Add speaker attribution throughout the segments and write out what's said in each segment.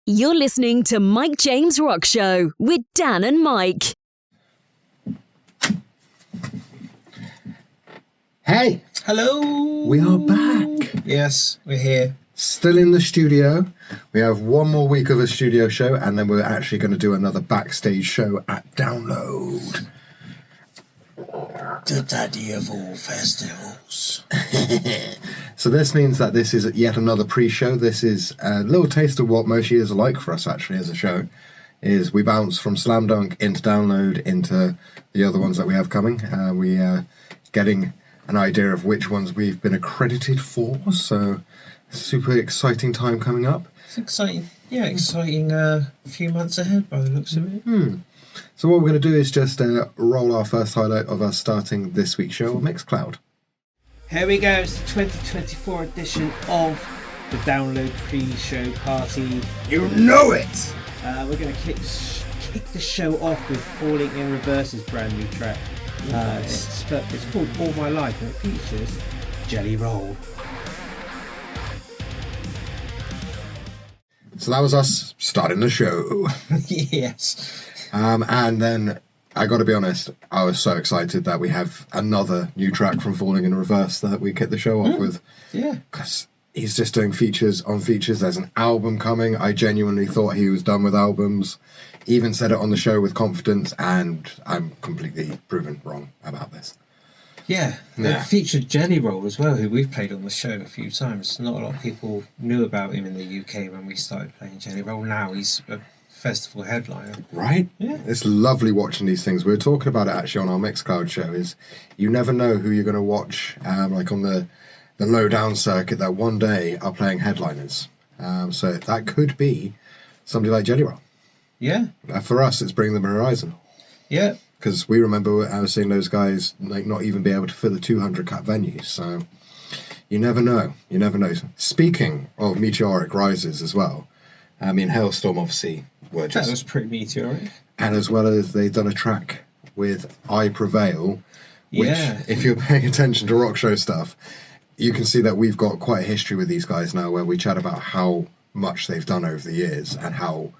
Speaker 1: You're listening to Mike James Rock Show with Dan and Mike.
Speaker 2: Hey!
Speaker 3: Hello!
Speaker 2: We are back.
Speaker 3: Yes, we're here.
Speaker 2: Still in the studio. We have one more week of a studio show, and then we're actually going to do another backstage show at Download.
Speaker 3: The daddy of all festivals.
Speaker 2: So this means that this is yet another pre-show. This is a little taste of what most years are like for us, actually, as a show. Is we bounce from Slam Dunk into Download into the other ones that we have coming. We are getting an idea of which ones we've been accredited for, so super exciting time coming up.
Speaker 3: It's exciting. Yeah, exciting few months ahead by the looks of it.
Speaker 2: So what we're going to do is just roll our first highlight of us starting this week's show on Mixcloud.
Speaker 3: Here we go, it's the 2024 edition of the Download pre-show party.
Speaker 2: You know it!
Speaker 3: We're going to kick the show off with Falling in Reverse's brand new track. It's called All My Life and it features Jelly Roll.
Speaker 2: So that was us starting the show.
Speaker 3: Yes.
Speaker 2: And then, I got to be honest, I was so excited that we have another new track from Falling in Reverse that we kick the show off with.
Speaker 3: Yeah.
Speaker 2: Because he's just doing features on features. There's an album coming. I genuinely thought he was done with albums. Even said it on the show with confidence, and I'm completely proven wrong about this.
Speaker 3: Yeah, it featured Jelly Roll as well, who we've played on the show a few times. Not a lot of people knew about him in the UK when we started playing Jelly Roll. Now he's a festival headliner.
Speaker 2: Right?
Speaker 3: Yeah.
Speaker 2: It's lovely watching these things. We were talking about it actually on our Mixcloud show, is you never know who you're going to watch, like on the low down circuit that one day are playing headliners. So that could be somebody like Jelly Roll.
Speaker 3: Yeah.
Speaker 2: For us, it's bringing them a horizon.
Speaker 3: Yeah.
Speaker 2: Because we remember I was seeing those guys like not even be able to fill a 200 cap venue. So you never know. You never know. Speaking of meteoric rises as well, I mean, Hailstorm obviously were just...
Speaker 3: That was pretty meteoric.
Speaker 2: And as well as they've done a track with I Prevail, which,
Speaker 3: Yeah.
Speaker 2: if you're paying attention to rock show stuff, you can see that we've got quite a history with these guys now where we chat about how much they've done over the years and how...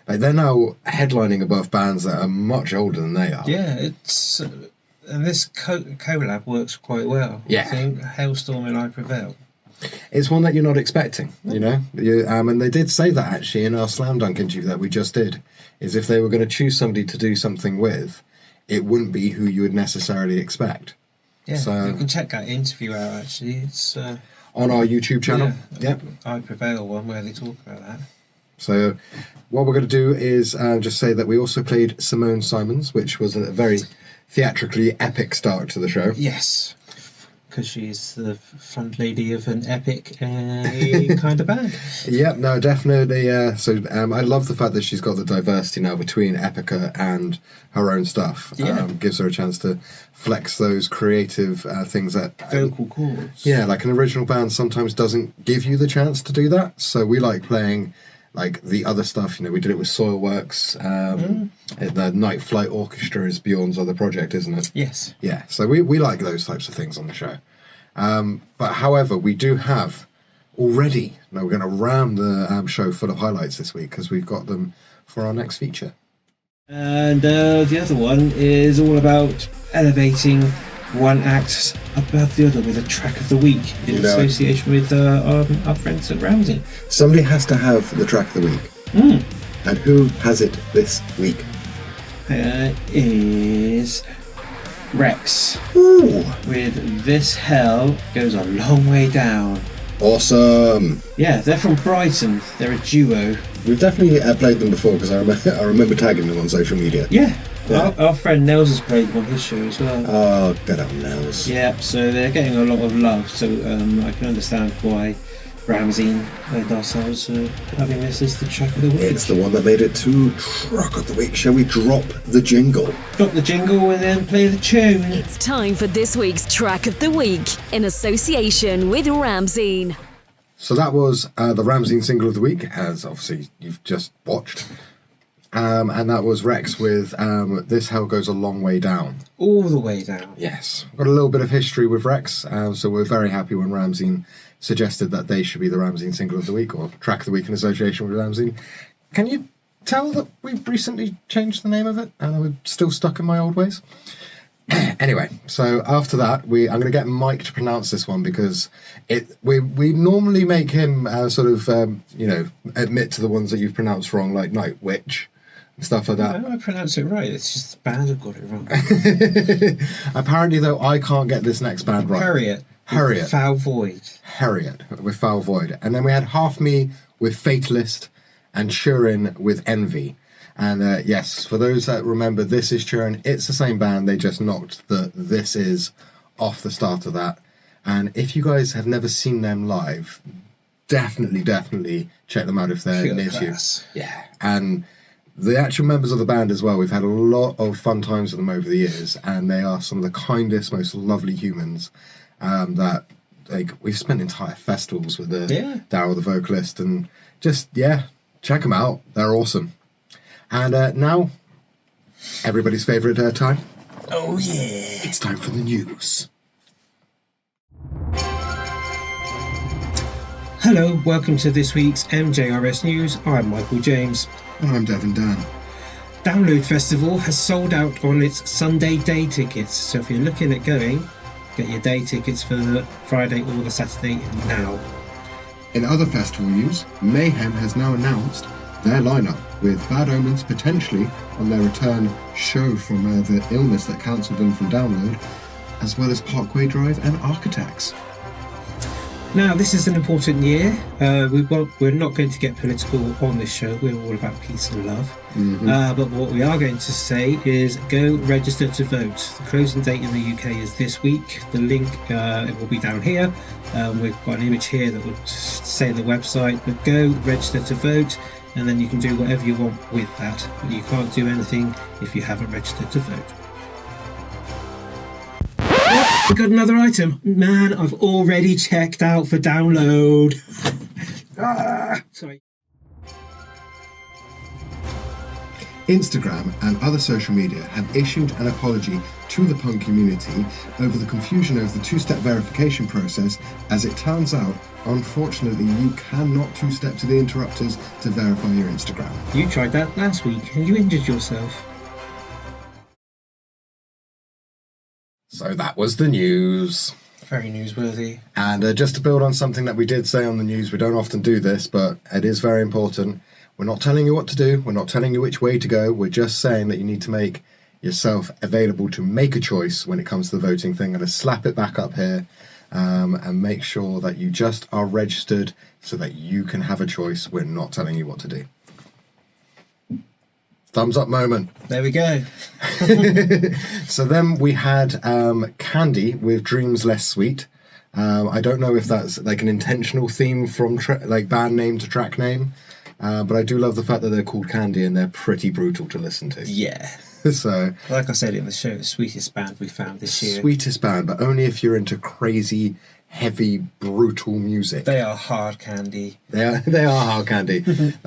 Speaker 2: Like they're now headlining above bands that are much older than they are.
Speaker 3: Yeah, it's... and this collab works quite well.
Speaker 2: Yeah.
Speaker 3: I think Hailstorm and I Prevail.
Speaker 2: It's one that you're not expecting, you know? And they did say that actually in our Slam Dunk interview that we just did, is if they were going to choose somebody to do something with, it wouldn't be who you would necessarily expect.
Speaker 3: Yeah,
Speaker 2: So,
Speaker 3: you can check that interview out actually. It's
Speaker 2: on our YouTube channel.
Speaker 3: Yeah. I Prevail one where they talk about that.
Speaker 2: So what we're going to do is just say that we also played Simone Simons, which was a very theatrically epic start to the show.
Speaker 3: Yes, because she's the front lady of an epic kind of band.
Speaker 2: Yep, no, definitely. So I love the fact that she's got the diversity now between Epica and her own stuff.
Speaker 3: Yeah.
Speaker 2: Gives her a chance to flex those creative things that...
Speaker 3: Vocal cords.
Speaker 2: Yeah, like an original band sometimes doesn't give you the chance to do that. So we like playing... like the other stuff, you know, we did it with Soilworks. The Night Flight Orchestra is Bjorn's other project, isn't it?
Speaker 3: Yes.
Speaker 2: Yeah, so we like those types of things on the show. But however, we do have already, now we're going to ram the show full of highlights this week because we've got them for our next feature.
Speaker 3: And the other one is all about elevating one act above the other with a track of the week in association with our friends at Ramsey.
Speaker 2: Somebody has to have the track of the week. And who has it this week?
Speaker 3: Is Rex.
Speaker 2: Ooh,
Speaker 3: With This Hell Goes a Long Way Down.
Speaker 2: awesome.
Speaker 3: Yeah, they're from Brighton. They're a duo.
Speaker 2: We've definitely played them before because I remember tagging them on social media.
Speaker 3: Yeah. Our friend Nels has played them on his show as well.
Speaker 2: Oh, good old Nels.
Speaker 3: Yeah, so they're getting a lot of love, so I can understand why Ramsey and ourselves are having this as the track of the week.
Speaker 2: It's the one that made it to track of the week. Shall we drop the jingle?
Speaker 3: Drop the jingle and then play the tune.
Speaker 1: It's time for this week's Track of the Week in association with Ramsey.
Speaker 2: So that was the Ramsey single of the week, as obviously you've just watched. And that was Rex with This Hell Goes a Long Way Down.
Speaker 3: All the way down.
Speaker 2: Yes. Got a little bit of history with Rex, so we're very happy when Ramsey suggested that they should be the Ramsey single of the week, or track of the week in association with Ramsey. Can you tell that we've recently changed the name of it and we're still stuck in my old ways? Anyway, so after that, I'm going to get Mike to pronounce this one because we normally make him admit to the ones that you've pronounced wrong, like Night Witch and stuff like that.
Speaker 3: No, I pronounce it right. It's just the band have got it wrong.
Speaker 2: Apparently, though, I can't get this next band right.
Speaker 3: Harriet. Foul Void.
Speaker 2: Harriet with Foul Void. And then we had Half Me with Fatalist and Shurin with Envy. And yes, for those that remember, This Is Shurin, it's the same band. They just knocked the This Is off the start of that. And if you guys have never seen them live, definitely check them out if they're near to you. Yeah. And the actual members of the band as well, we've had a lot of fun times with them over the years. And they are some of the kindest, most lovely humans that we've spent entire festivals with Daryl, the vocalist. And just, check them out. They're awesome. And now, everybody's favourite time.
Speaker 3: Oh, yeah.
Speaker 2: It's time for the news.
Speaker 3: Hello, welcome to this week's MJRS News. I'm Michael James.
Speaker 2: And I'm Devin Dan.
Speaker 3: Download Festival has sold out on its Sunday day tickets. So if you're looking at going, get your day tickets for the Friday or the Saturday now.
Speaker 2: In other festival news, Mayhem has now announced their lineup, with Bad Omens potentially on their return show from the illness that cancelled them from Download, as well as Parkway Drive and Architects.
Speaker 3: Now, this is an important year. We're not going to get political on this show. We're all about peace and love. Mm-hmm. But what we are going to say is go register to vote. The closing date in the UK is this week. The link it will be down here. We've got an image here that will say the website. But go register to vote. And then you can do whatever you want with that. But you can't do anything if you haven't registered to vote. Oh, we got another item. Man, I've already checked out for Download. Sorry.
Speaker 2: Instagram and other social media have issued an apology to the punk community over the confusion of the two-step verification process. As it turns out, unfortunately, you cannot two-step to the interrupters to verify your Instagram.
Speaker 3: You tried that last week and you injured yourself.
Speaker 2: So that was the news.
Speaker 3: Very newsworthy.
Speaker 2: And just to build on something that we did say on the news, we don't often do this, but it is very important. We're not telling you what to do. We're not telling you which way to go. We're just saying that you need to make yourself available to make a choice when it comes to the voting thing. I'm going to slap it back up here and make sure that you just are registered so that you can have a choice. We're not telling you what to do. Thumbs up moment.
Speaker 3: There we go.
Speaker 2: So then we had Candy with Dreams Less Sweet. I don't know if that's like an intentional theme from band name to track name. But I do love the fact that they're called Candy and they're pretty brutal to listen to.
Speaker 3: Yeah.
Speaker 2: So,
Speaker 3: like I said in the show, the sweetest band we found this year.
Speaker 2: Sweetest band, but only if you're into crazy, heavy, brutal music.
Speaker 3: They are hard candy.
Speaker 2: They are hard candy.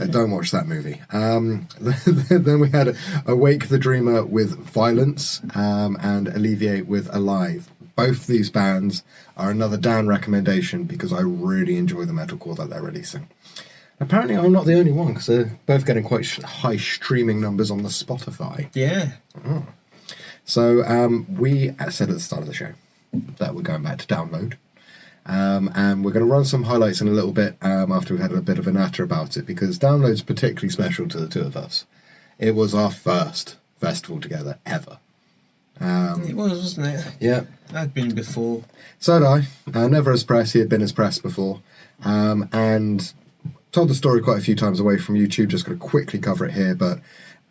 Speaker 2: Don't watch that movie. Then we had Awake the Dreamer with Violence and Alleviate with Alive. Both these bands are another Dan recommendation because I really enjoy the metalcore that they're releasing. Apparently, I'm not the only one because they're both getting quite high streaming numbers on the Spotify.
Speaker 3: Yeah.
Speaker 2: Oh. So we said at the start of the show that we're going back to Download. And we're going to run some highlights in a little bit after we've had a bit of a natter about it because Download's particularly special to the two of us. It was our first festival together ever.
Speaker 3: It was, wasn't it?
Speaker 2: Yeah.
Speaker 3: I'd been before.
Speaker 2: So had I. Never as press. He had been as press before. And told the story quite a few times away from YouTube, just going to quickly cover it here, but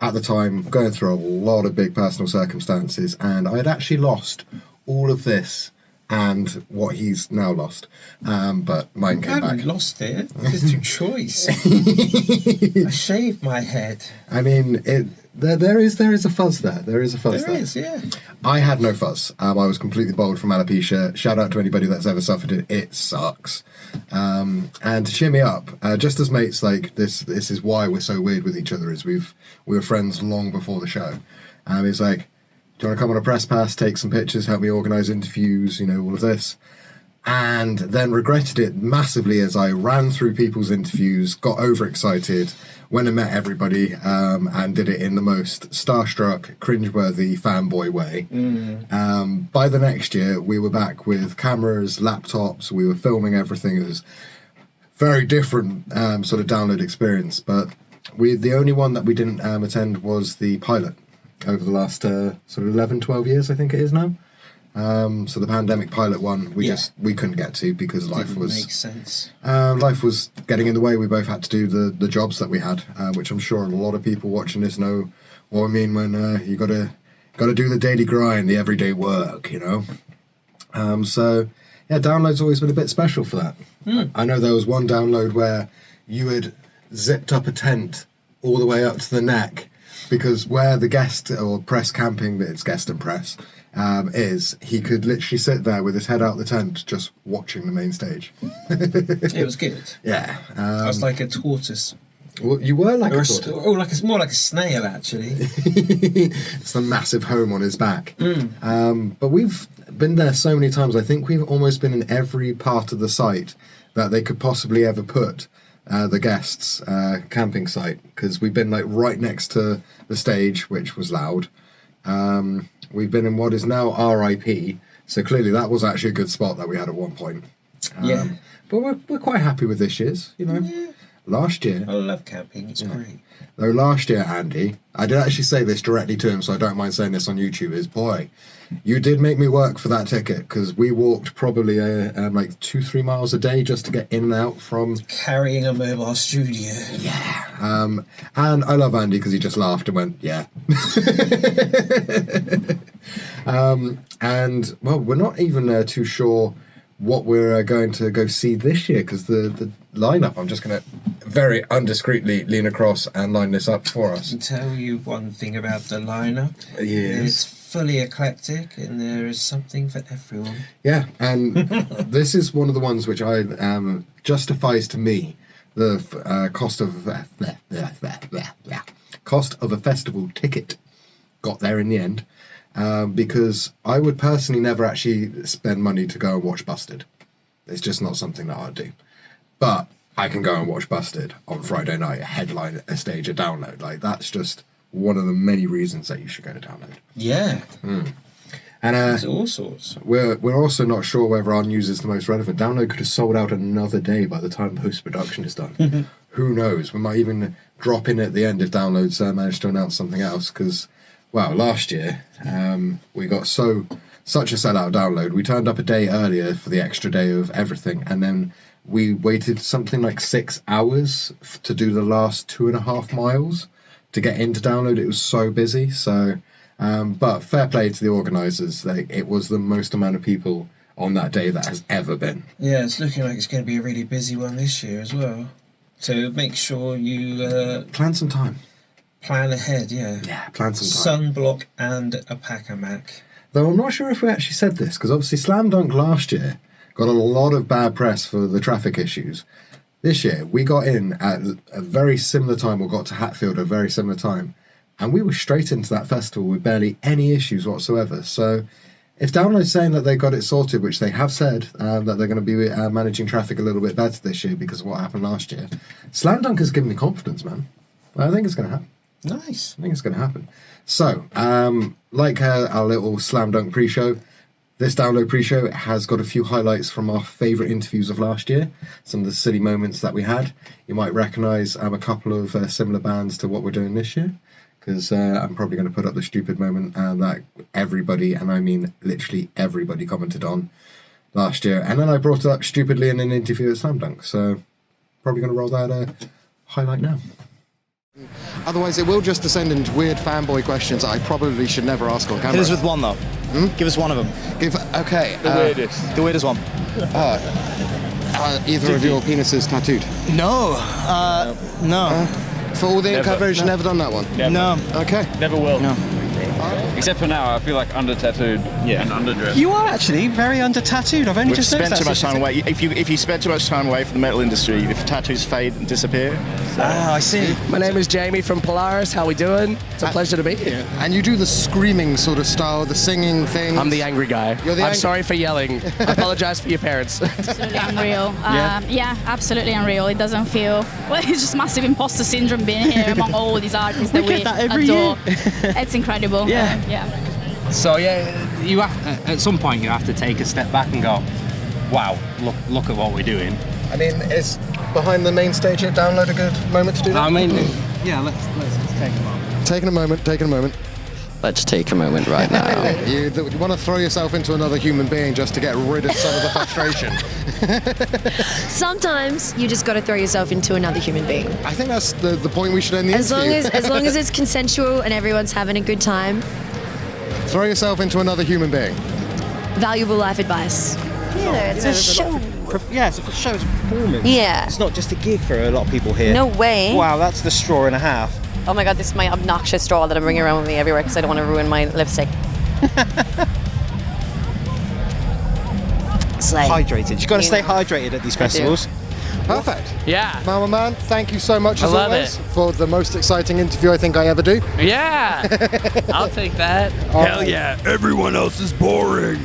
Speaker 2: at the time, going through a lot of big personal circumstances, and I had actually lost all of this and what he's now lost. But mine came back. I haven't
Speaker 3: lost it. It's through choice. I shaved my head.
Speaker 2: I mean, there is a fuzz there. There is a fuzz there.
Speaker 3: There is, yeah.
Speaker 2: I had no fuzz. I was completely bald from alopecia. Shout out to anybody that's ever suffered it. It sucks. And to cheer me up, just as mates, like this is why we're so weird with each other. Is we were friends long before the show. He's like, do you want to come on a press pass, take some pictures, help me organise interviews, all of this? and then regretted it massively as I ran through people's interviews, got overexcited, went and met everybody, and did it in the most starstruck, cringeworthy fanboy way. By the next year, we were back with cameras, laptops, we were filming everything. It was very different sort of download experience, but the only one that we didn't attend was the pilot over the last sort of 11, 12 years, I think it is now. So the pandemic pilot one, we couldn't get to because life makes sense. Life was getting in the way. We both had to do the jobs that we had, which I'm sure a lot of people watching this know what I mean when you got to do the daily grind, the everyday work, you know. So yeah, download's always been a bit special for that. I know there was one download where you had zipped up a tent all the way up to the neck, because where the guest or press camping, it's guest and press, he could literally sit there with his head out the tent just watching the main stage.
Speaker 3: It was good.
Speaker 2: Yeah.
Speaker 3: I was like a tortoise.
Speaker 2: Well, you were like a tortoise.
Speaker 3: More like a snail, actually.
Speaker 2: It's the massive home on his back. But we've been there so many times. I think we've almost been in every part of the site that they could possibly ever put the guests' camping site, because we've been like right next to the stage, which was loud. We've been in what is now RIP, so clearly that was actually a good spot that we had at one point. But we're quite happy with this year's, you know. Yeah. Last year,
Speaker 3: I love camping, it's great.
Speaker 2: Though last year, Andy, I did actually say this directly to him, so I don't mind saying this on YouTube, is, boy, you did make me work for that ticket, because we walked probably like 2-3 miles a day just to get in and out from... Carrying a mobile studio. Yeah. And I love Andy because he just laughed and went, yeah. And, well, we're not even too sure what we're going to go see this year, because the lineup, I'm just going to very undiscreetly lean across and line this up for us.
Speaker 3: I can tell you one thing about the lineup.
Speaker 2: Yes.
Speaker 3: It's fully eclectic and there is something for everyone.
Speaker 2: Yeah, and this is one of the ones which I justifies to me the cost of a festival ticket. Got there in the end. Because I would personally never actually spend money to go and watch Busted. It's just not something that I'd do. But I can go and watch Busted on Friday night, headline a stage, a download. Like, that's just one of the many reasons that you should go to download. Yeah. And
Speaker 3: there's all sorts.
Speaker 2: We're also not sure whether our news is the most relevant. Download could have sold out another day by the time post-production is done. Who knows? We might even drop in at the end if Download's managed to announce something else, because... Well, last year, we got such a sellout Download. We turned up a day earlier for the extra day of everything, and then we waited something like 6 hours to do the last 2.5 miles to get into Download. It was so busy. So, but fair play to the organisers. It was the most amount of people on that day that has ever been.
Speaker 3: Yeah, it's looking like it's going to be a really busy one this year as well. So make sure you...
Speaker 2: plan some time.
Speaker 3: Plan ahead, yeah.
Speaker 2: Yeah, plan some
Speaker 3: time. Sunblock and a Pack-a-Mac.
Speaker 2: Though I'm not sure if we actually said this, because obviously Slam Dunk last year got a lot of bad press for the traffic issues. This year, we got in at a very similar time, or got to Hatfield at a very similar time, and we were straight into that festival with barely any issues whatsoever. So if Download's saying that they got it sorted, which they have said, that they're going to be managing traffic a little bit better this year because of what happened last year, Slam Dunk has given me confidence, man. I think it's going to happen.
Speaker 3: Nice.
Speaker 2: I think it's going to happen. So, like our little Slam Dunk pre-show, this Download pre-show has got a few highlights from our favourite interviews of last year, some of the silly moments that we had. You might recognise a couple of similar bands to what we're doing this year, because I'm probably going to put up the stupid moment that everybody, and I mean literally everybody, commented on last year. And then I brought it up stupidly in an interview at Slam Dunk, so probably going to roll that highlight now.
Speaker 4: Otherwise, it will just descend into weird fanboy questions that I probably should never ask on camera.
Speaker 5: Hit us with one, though. Give us one of them.
Speaker 4: Okay.
Speaker 5: The weirdest one.
Speaker 4: Either of your penises tattooed?
Speaker 5: No. No.
Speaker 4: For all the coverage, never done that one?
Speaker 5: Never. No.
Speaker 4: Okay.
Speaker 6: Never will.
Speaker 5: No.
Speaker 6: Except for now, I feel like under-tattooed and underdressed.
Speaker 5: You are actually very under-tattooed. I've only
Speaker 7: We've
Speaker 5: just
Speaker 7: spent
Speaker 5: noticed
Speaker 7: too much time away. If you spend too much time away from the metal industry, if tattoos fade and disappear,
Speaker 5: Ah, I see.
Speaker 7: My name is Jamie from Polaris. How we doing? It's a pleasure to be here.
Speaker 4: And you do the screaming sort of style, the singing thing.
Speaker 7: I'm the angry guy. I'm sorry for yelling. I apologize for your parents.
Speaker 8: Absolutely unreal. Yeah, absolutely unreal. It doesn't feel... Well, it's just massive imposter syndrome being here among all these artists that we adore. It's incredible.
Speaker 5: Yeah.
Speaker 9: So yeah, you have, at some point you have to take a step back and go, wow, look at what we're doing.
Speaker 2: I mean, is behind the main stage here download a good moment to do that?
Speaker 9: I mean, yeah, let's take a moment.
Speaker 4: Taking a moment.
Speaker 10: Let's take a moment right now.
Speaker 4: You want to throw yourself into another human being just to get rid of some of the frustration.
Speaker 11: Sometimes you just got to throw yourself into another human being.
Speaker 4: I think that's the point we should end the interview.
Speaker 11: As long as it's consensual and everyone's having a good time.
Speaker 4: Throw yourself into another human being.
Speaker 11: Valuable life advice. Yeah, it's a show.
Speaker 5: It's a show, it's a performance.
Speaker 11: Yeah.
Speaker 5: It's not just a gig for a lot of people here.
Speaker 11: No way.
Speaker 5: Wow, that's the straw and a half.
Speaker 12: Oh my god, this is my obnoxious straw that I'm bringing around with me everywhere because I don't want to ruin my lipstick.
Speaker 5: Hydrated. You've got to stay hydrated at these festivals.
Speaker 4: Perfect.
Speaker 7: Yeah.
Speaker 4: Mama Man, thank you so much as
Speaker 7: love
Speaker 4: always for the most exciting interview I think I ever do.
Speaker 7: Yeah. I'll take that.
Speaker 2: Hell
Speaker 7: yeah. Everyone else is boring.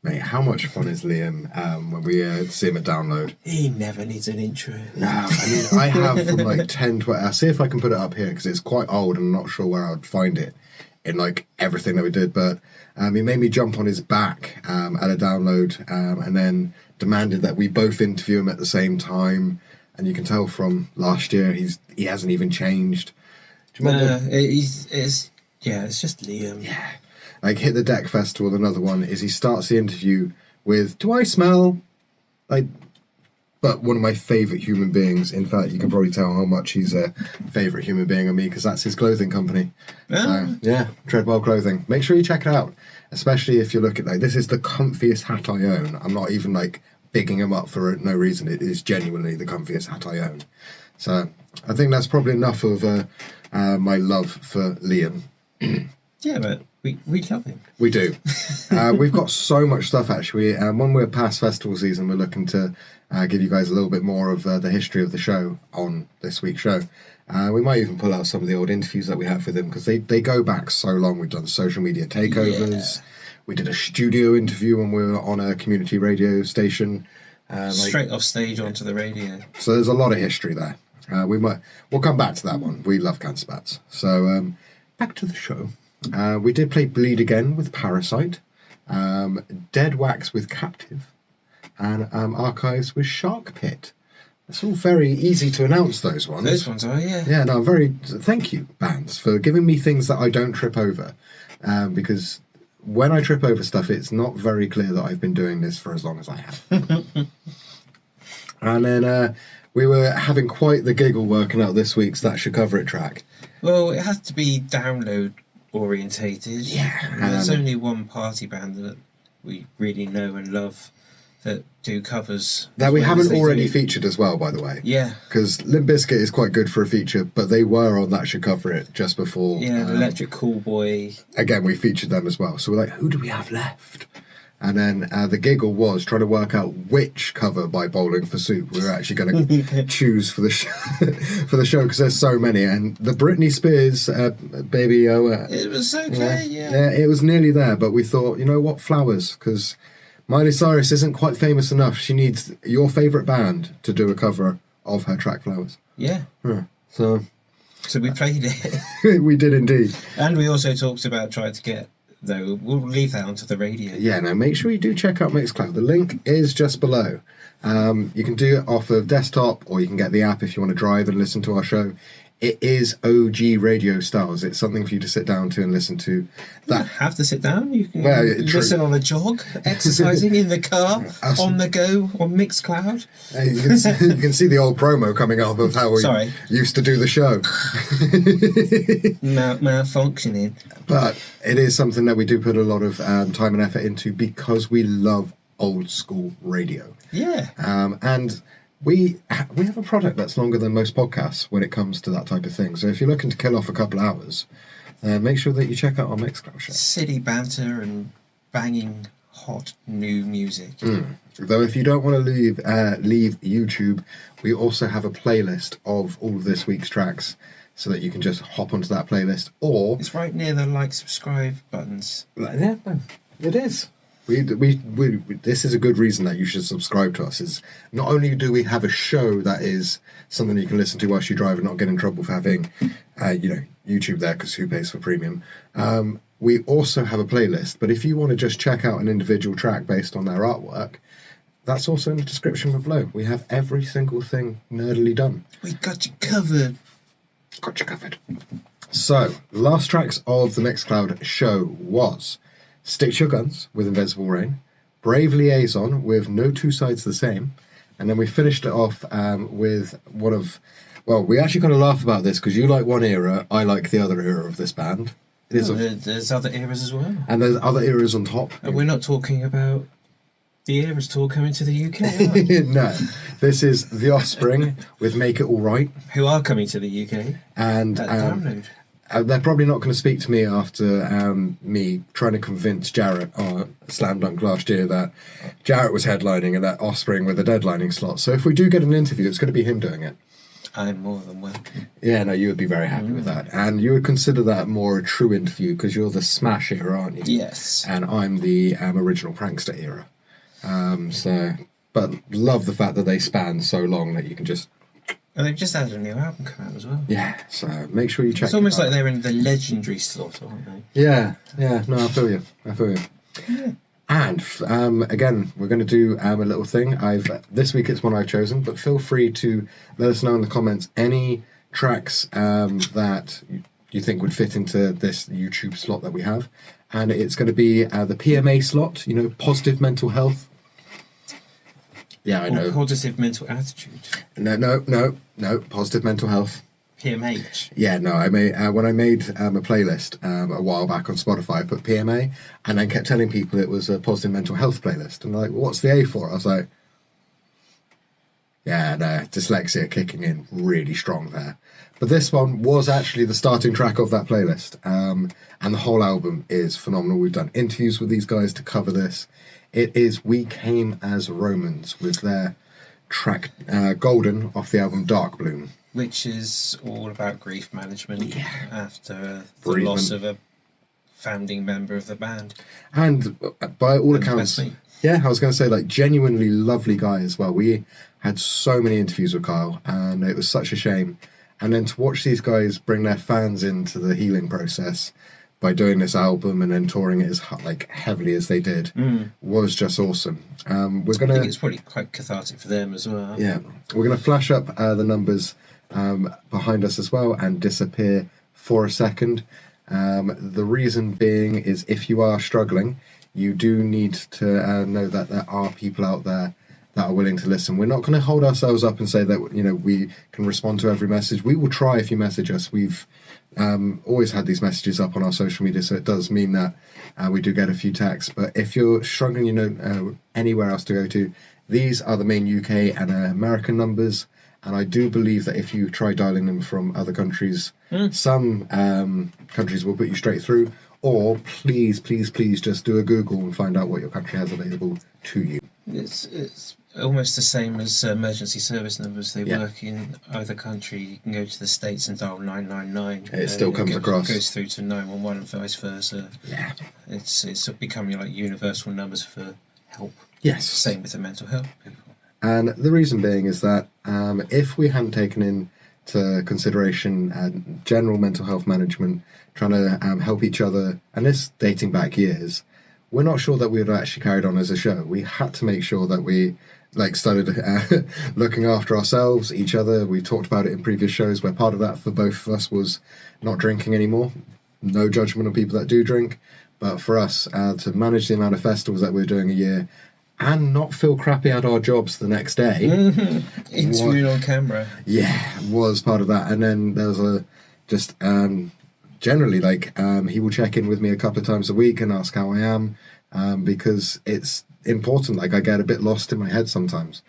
Speaker 2: Mate, how much fun is Liam when we see him at Download?
Speaker 3: He never needs an intro.
Speaker 2: No, I mean, I have from like 10 to... I'll see if I can put it up here because it's quite old and I'm not sure where I'd find it in like everything that we did. But he made me jump on his back at a Download and then demanded that we both interview him at the same time. And you can tell from last year he hasn't even changed. Do you remember?
Speaker 3: It's just Liam.
Speaker 2: Yeah. Like Hit the Deck Festival, another one, is he starts the interview with, do I smell like... But one of my favourite human beings, in fact, you can probably tell how much he's a favourite human being of me, because that's his clothing company. So, yeah, Treadwell Clothing. Make sure you check it out, especially if you look at, like, this is the comfiest hat I own. I'm not even, like, bigging him up for no reason. It is genuinely the comfiest hat I own. So, I think that's probably enough of my love for Liam.
Speaker 3: Yeah, but we love him.
Speaker 2: We do. We've got so much stuff, actually. When we're past festival season, we're looking to give you guys a little bit more of the history of the show on this week's show. We might even pull out some of the old interviews that we have with him, because they go back so long. We've done social media takeovers. Yeah. We did a studio interview when we were on a community radio station.
Speaker 3: Straight off stage onto the radio.
Speaker 2: So there's a lot of history there. We'll come back to that one. We love Cancer Bats. So back to the show. We did play Bleed Again with Parasite, Dead Wax with Captive, and Archives with Sharkpit. It's all very easy to announce, those ones.
Speaker 3: Those ones are, yeah.
Speaker 2: Yeah, no, thank you, bands, for giving me things that I don't trip over, because when I trip over stuff, it's not very clear that I've been doing this for as long as I have. And then we were having quite the giggle working out this week's That Should Cover It track.
Speaker 3: Well, it has to be Download orientated.
Speaker 2: Yeah.
Speaker 3: There's only one party band that we really know and love that do covers.
Speaker 2: That we haven't already featured as well, by the way.
Speaker 3: Yeah.
Speaker 2: Because Limp Bizkit is quite good for a feature, but they were on That Should Cover It just before.
Speaker 3: Yeah, Electric Cool Boy.
Speaker 2: Again, we featured them as well. So we're like, who do we have left? And then the giggle was trying to work out which cover by Bowling for Soup we were actually going to choose for the show, because there's so many. And the Britney Spears Baby O.
Speaker 3: It was okay, yeah.
Speaker 2: Yeah, it was nearly there, but we thought, you know what, Flowers, because Miley Cyrus isn't quite famous enough. She needs your favourite band to do a cover of her track Flowers.
Speaker 3: Yeah.
Speaker 2: So
Speaker 3: we played it.
Speaker 2: We did indeed.
Speaker 3: And we also talked about trying to get... Though we'll leave that onto the radio.
Speaker 2: Yeah, no, make sure you do check out Mixcloud. The link is just below. You can do it off of desktop, or you can get the app if you want to drive and listen to our show. It is OG radio styles. It's something for you to sit down to and listen to.
Speaker 3: That you have to sit down. You can listen on a jog, exercising in the car, on the go, on Mixcloud.
Speaker 2: You can see the old promo coming up of how we used to do the show.
Speaker 3: Malfunctioning.
Speaker 2: But it is something that we do put a lot of time and effort into, because we love old school radio.
Speaker 3: Yeah.
Speaker 2: And we have a product that's longer than most podcasts when it comes to that type of thing. So if you're looking to kill off a couple hours, make sure that you check out our Mixcloud show.
Speaker 3: Silly banter and banging hot new music.
Speaker 2: Though if you don't want to leave YouTube, we also have a playlist of all of this week's tracks, so that you can just hop onto that playlist. Or
Speaker 3: it's right near the like, subscribe buttons.
Speaker 2: Yeah, it is. We this is a good reason that you should subscribe to us. Is not only do we have a show that is something you can listen to whilst you drive and not get in trouble for having, YouTube there, because who pays for premium? We also have a playlist. But if you want to just check out an individual track based on their artwork, that's also in the description below. We have every single thing nerdily done.
Speaker 3: We got you covered.
Speaker 2: Got you covered. So, last tracks of the Mixcloud show was Stick to Your Guns with Invincible Rain, Brave Liaison with No Two Sides the Same, and then we finished it off with one of... Well, we actually got to laugh about this because you like one era, I like the other era of this band.
Speaker 3: There's other eras as well.
Speaker 2: And there's other eras on top.
Speaker 3: And we're not talking about the Eras tour coming to the UK, are we?
Speaker 2: No, this is The Offspring with Make It All Right.
Speaker 3: Who are coming to the UK.
Speaker 2: And they're probably not going to speak to me after me trying to convince Jarrett on Slam Dunk last year that Jarrett was headlining and that Offspring were the deadlining slot. So if we do get an interview, it's going to be him doing it.
Speaker 3: I'm more than welcome.
Speaker 2: Yeah, no, you would be very happy with that. And you would consider that more a true interview because you're the Smash era, aren't you?
Speaker 3: Yes.
Speaker 2: And I'm the original Prankster era. But love the fact that they span so long that you can just...
Speaker 3: And they've just had a new album come out as well.
Speaker 2: Yeah, so make sure you check it out.
Speaker 3: It's almost like they're in the legendary slot, aren't they?
Speaker 2: Yeah, no, I feel you. Yeah. And again, we're going to do a little thing. This week it's one I've chosen, but feel free to let us know in the comments any tracks that you think would fit into this YouTube slot that we have. And it's going to be the PMA slot, positive mental health. Yeah, I know.
Speaker 3: Positive mental attitude.
Speaker 2: No, positive mental health.
Speaker 3: PMH.
Speaker 2: Yeah, no, I made when I made a playlist a while back on Spotify, I put PMA, and I kept telling people it was a positive mental health playlist, and they're like, what's the A for? I was like, yeah, no, dyslexia kicking in really strong there. But this one was actually the starting track of that playlist, and the whole album is phenomenal. We've done interviews with these guys to cover this. It is We Came as Romans with their track Golden off the album Dark Bloom.
Speaker 3: Which is all about grief management after the
Speaker 2: Bereavement.
Speaker 3: loss of a founding member of the band.
Speaker 2: And by all accounts, yeah, I was going to say, genuinely lovely guy as well. We had so many interviews with Kyle, and it was such a shame. And then to watch these guys bring their fans into the healing process by doing this album and then touring it as heavily as they did was just awesome. I think
Speaker 3: it's probably quite cathartic for them as well.
Speaker 2: Yeah, we're going to flash up the numbers behind us as well and disappear for a second. The reason being is if you are struggling, you do need to know that there are people out there that are willing to listen. We're not going to hold ourselves up and say that we can respond to every message. We will try if you message us. We've always had these messages up on our social media, so it does mean that we do get a few texts. But if you're struggling, anywhere else to go to, these are the main UK and American numbers. And I do believe that if you try dialing them from other countries, some countries will put you straight through. Or please just do a Google and find out what your country has available to you.
Speaker 3: It's almost the same as emergency service numbers. They work in either country. You can go to the States and dial 999.
Speaker 2: It still comes across.
Speaker 3: It goes through to 911 and vice versa. Yeah. It's becoming universal numbers for help.
Speaker 2: Yes.
Speaker 3: Same with the mental health people.
Speaker 2: And the reason being is that if we hadn't taken into consideration general mental health management, trying to help each other, and this dating back years, we're not sure that we would have actually carried on as a show. We had to make sure that we started looking after ourselves, each other. We talked about it in previous shows where part of that for both of us was not drinking anymore. No judgment on people that do drink, but for us to manage the amount of festivals that we're doing a year and not feel crappy at our jobs the next day.
Speaker 3: Interviewing on camera.
Speaker 2: Yeah, was part of that. And then there was generally he will check in with me a couple of times a week and ask how I am, because it's important. I get a bit lost in my head sometimes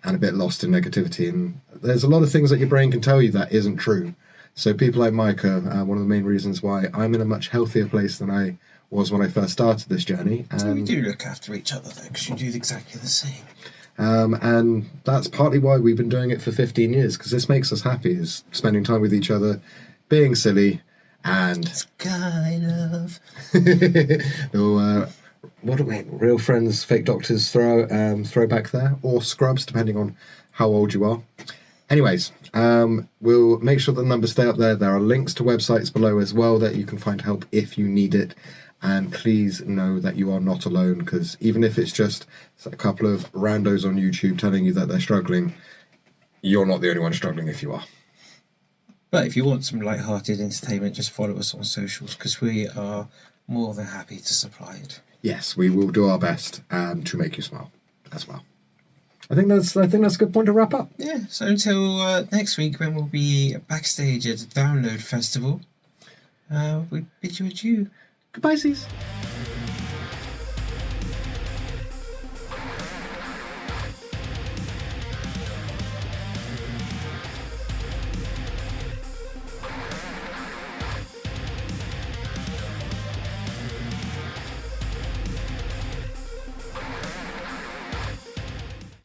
Speaker 2: and a bit lost in negativity, and there's a lot of things that your brain can tell you that isn't true. So people like Mike are one of the main reasons why I'm in a much healthier place than I was when I first started this journey.
Speaker 3: So we do look after each other though, because you do exactly the same.
Speaker 2: And that's partly why we've been doing it for 15 years, because this makes us happy, is spending time with each other, being silly, and...
Speaker 3: Sky love.
Speaker 2: What do we... Real friends, fake doctors throw back there, or scrubs, depending on how old you are. Anyways, we'll make sure the numbers stay up there. There are links to websites below as well that you can find help if you need it. And please know that you are not alone, because even if it's just a couple of randos on YouTube telling you that they're struggling, you're not the only one struggling if you are.
Speaker 3: But if you want some light-hearted entertainment, just follow us on socials, because we are more than happy to supply it.
Speaker 2: Yes, we will do our best to make you smile as well. I think that's a good point to wrap up.
Speaker 3: Yeah, so until next week, when we'll be backstage at the Download Festival, we bid you adieu.
Speaker 2: Goodbye, C's.